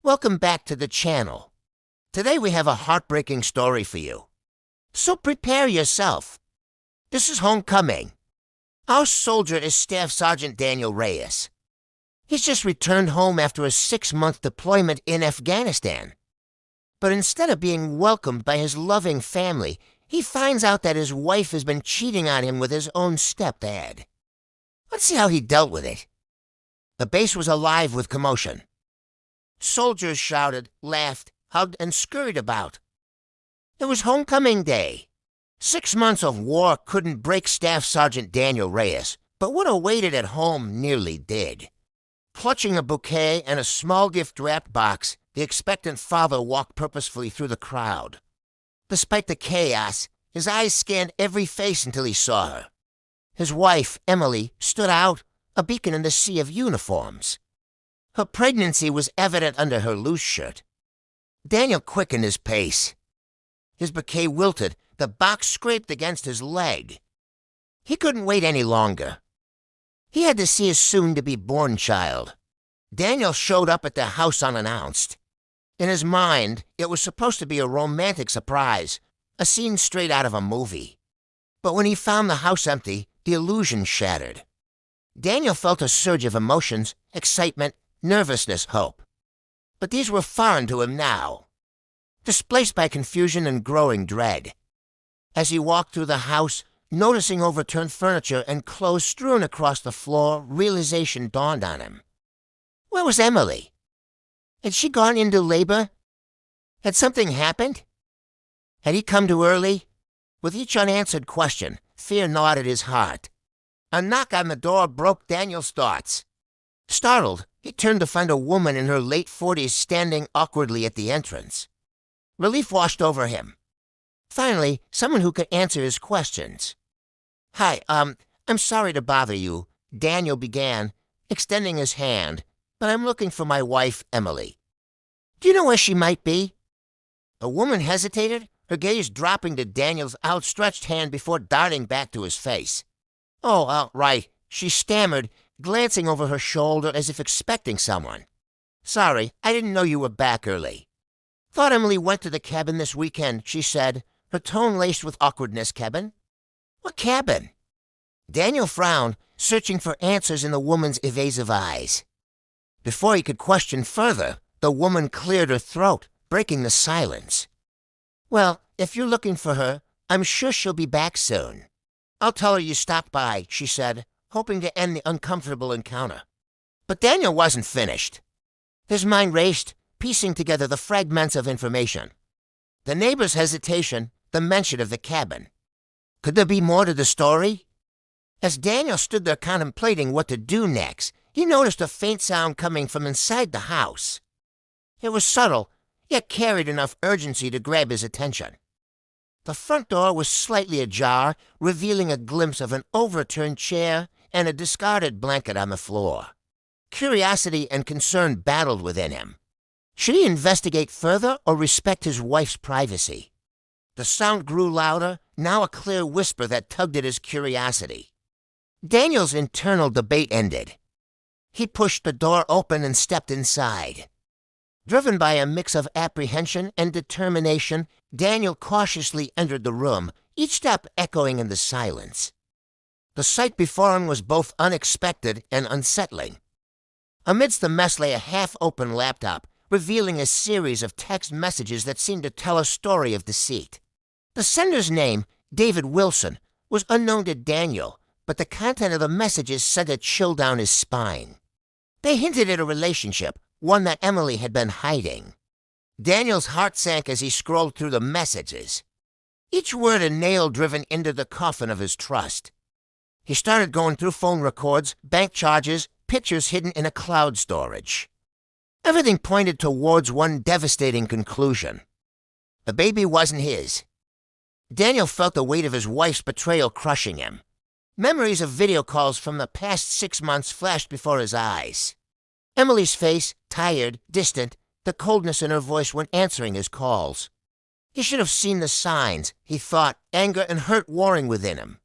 Welcome back to the channel. Today we have a heartbreaking story for you. So prepare yourself. This is Homecoming. Our soldier is Staff Sergeant Daniel Reyes. He's just returned home after a 6-month deployment in Afghanistan. But instead of being welcomed by his loving family, he finds out that his wife has been cheating on him with his own stepdad. Let's see how he dealt with it. The base was alive with commotion. Soldiers shouted, laughed, hugged, and scurried about. It was homecoming day. 6 months of war couldn't break Staff Sergeant Daniel Reyes, but what awaited at home nearly did. Clutching a bouquet and a small gift-wrapped box, the expectant father walked purposefully through the crowd. Despite the chaos, his eyes scanned every face until he saw her. His wife, Emily, stood out, a beacon in the sea of uniforms. Her pregnancy was evident under her loose shirt. Daniel quickened his pace. His bouquet wilted, the box scraped against his leg. He couldn't wait any longer. He had to see his soon-to-be-born child. Daniel showed up at the house unannounced. In his mind, it was supposed to be a romantic surprise, a scene straight out of a movie. But when he found the house empty, the illusion shattered. Daniel felt a surge of emotions, excitement, nervousness, hope. But these were foreign to him now, displaced by confusion and growing dread. As he walked through the house, noticing overturned furniture and clothes strewn across the floor, realization dawned on him. Where was Emily? Had she gone into labor? Had something happened? Had he come too early? With each unanswered question, fear gnawed at his heart. A knock on the door broke Daniel's thoughts. Startled, he turned to find a woman in her late 40s standing awkwardly at the entrance. Relief washed over him. Finally, someone who could answer his questions. Hi, I'm sorry to bother you, Daniel began, extending his hand, but I'm looking for my wife, Emily. Do you know where she might be? The woman hesitated, her gaze dropping to Daniel's outstretched hand before darting back to his face. Oh, right, she stammered, glancing over her shoulder as if expecting someone. Sorry, I didn't know you were back early. Thought Emily went to the cabin this weekend, she said, her tone laced with awkwardness. Cabin? What cabin? Daniel frowned, searching for answers in the woman's evasive eyes. Before he could question further, the woman cleared her throat, breaking the silence. Well, if you're looking for her, I'm sure she'll be back soon. I'll tell her you stopped by, she said, hoping to end the uncomfortable encounter. But Daniel wasn't finished. His mind raced, piecing together the fragments of information. The neighbor's hesitation, the mention of the cabin. Could there be more to the story? As Daniel stood there contemplating what to do next, he noticed a faint sound coming from inside the house. It was subtle, yet carried enough urgency to grab his attention. The front door was slightly ajar, revealing a glimpse of an overturned chair and a discarded blanket on the floor. Curiosity and concern battled within him. Should he investigate further or respect his wife's privacy? The sound grew louder, now a clear whisper that tugged at his curiosity. Daniel's internal debate ended. He pushed the door open and stepped inside. Driven by a mix of apprehension and determination, Daniel cautiously entered the room, each step echoing in the silence. The sight before him was both unexpected and unsettling. Amidst the mess lay a half-open laptop, revealing a series of text messages that seemed to tell a story of deceit. The sender's name, David Wilson, was unknown to Daniel, but the content of the messages sent a chill down his spine. They hinted at a relationship, one that Emily had been hiding. Daniel's heart sank as he scrolled through the messages. Each word a nail driven into the coffin of his trust. He started going through phone records, bank charges, pictures hidden in a cloud storage. Everything pointed towards one devastating conclusion. The baby wasn't his. Daniel felt the weight of his wife's betrayal crushing him. Memories of video calls from the past 6 months flashed before his eyes. Emily's face, tired, distant, the coldness in her voice when answering his calls. He should have seen the signs, he thought, anger and hurt warring within him.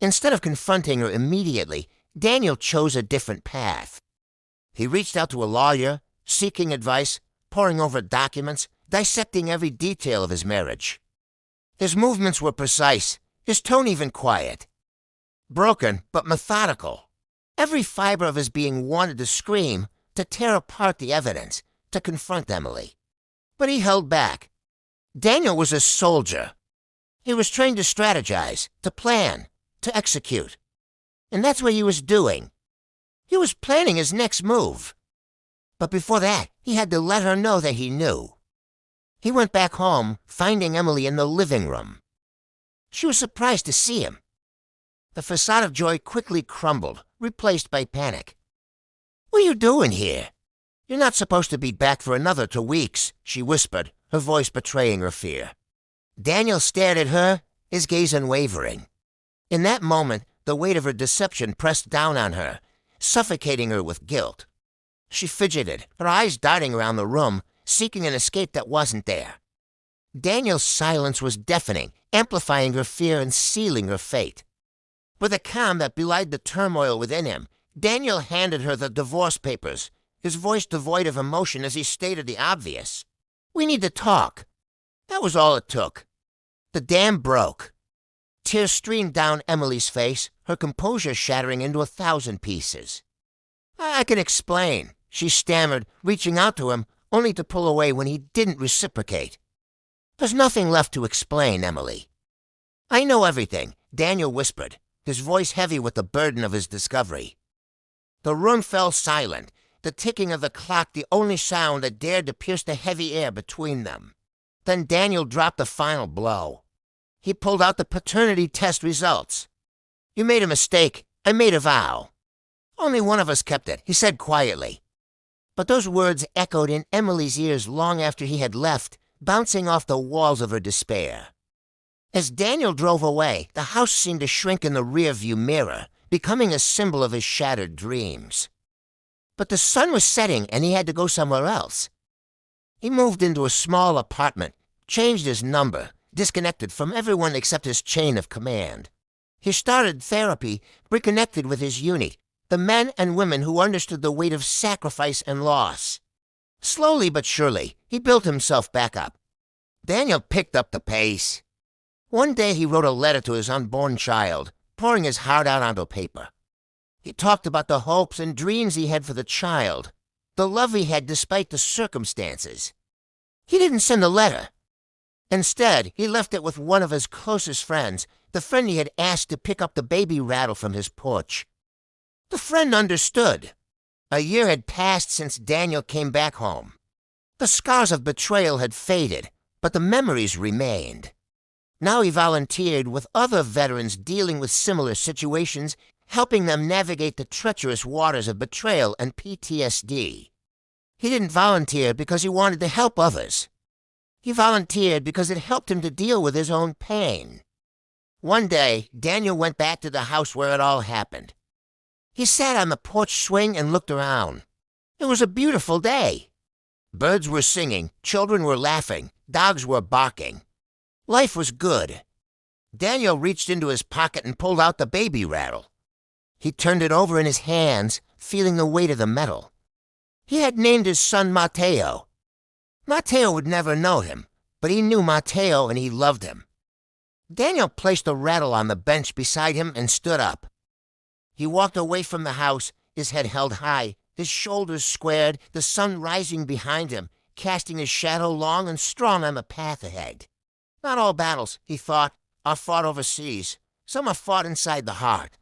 Instead of confronting her immediately, Daniel chose a different path. He reached out to a lawyer, seeking advice, poring over documents, dissecting every detail of his marriage. His movements were precise, his tone even quiet. Broken, but methodical. Every fiber of his being wanted to scream, to tear apart the evidence, to confront Emily. But he held back. Daniel was a soldier. He was trained to strategize, to plan, to execute. And that's what he was doing. He was planning his next move. But before that, he had to let her know that he knew. He went back home, finding Emily in the living room. She was surprised to see him. The facade of joy quickly crumbled, replaced by panic. "What are you doing here? You're not supposed to be back for another 2 weeks," she whispered, her voice betraying her fear. Daniel stared at her, his gaze unwavering. In that moment, the weight of her deception pressed down on her, suffocating her with guilt. She fidgeted, her eyes darting around the room, seeking an escape that wasn't there. Daniel's silence was deafening, amplifying her fear and sealing her fate. With a calm that belied the turmoil within him, Daniel handed her the divorce papers, his voice devoid of emotion as he stated the obvious. "We need to talk." That was all it took. The dam broke. Tears streamed down Emily's face, her composure shattering into 1,000 pieces. "I can explain," she stammered, reaching out to him, only to pull away when he didn't reciprocate. "There's nothing left to explain, Emily." "I know everything," Daniel whispered, his voice heavy with the burden of his discovery. The room fell silent, the ticking of the clock the only sound that dared to pierce the heavy air between them. Then Daniel dropped the final blow. He pulled out the paternity test results. "You made a mistake. I made a vow. Only one of us kept it," he said quietly. But those words echoed in Emily's ears long after he had left, bouncing off the walls of her despair. As Daniel drove away, the house seemed to shrink in the rearview mirror, becoming a symbol of his shattered dreams. But the sun was setting and he had to go somewhere else. He moved into a small apartment, changed his number, disconnected from everyone except his chain of command. He started therapy, reconnected with his unit, the men and women who understood the weight of sacrifice and loss. Slowly but surely, he built himself back up. Daniel picked up the pace. One day he wrote a letter to his unborn child, pouring his heart out onto paper. He talked about the hopes and dreams he had for the child, the love he had despite the circumstances. He didn't send a letter. Instead, he left it with one of his closest friends, the friend he had asked to pick up the baby rattle from his porch. The friend understood. A year had passed since Daniel came back home. The scars of betrayal had faded, but the memories remained. Now he volunteered with other veterans dealing with similar situations, helping them navigate the treacherous waters of betrayal and PTSD. He didn't volunteer because he wanted to help others. He volunteered because it helped him to deal with his own pain. One day, Daniel went back to the house where it all happened. He sat on the porch swing and looked around. It was a beautiful day. Birds were singing, children were laughing, dogs were barking. Life was good. Daniel reached into his pocket and pulled out the baby rattle. He turned it over in his hands, feeling the weight of the metal. He had named his son Matteo. Matteo would never know him, but he knew Matteo and he loved him. Daniel placed the rattle on the bench beside him and stood up. He walked away from the house, his head held high, his shoulders squared, the sun rising behind him, casting his shadow long and strong on the path ahead. Not all battles, he thought, are fought overseas. Some are fought inside the heart.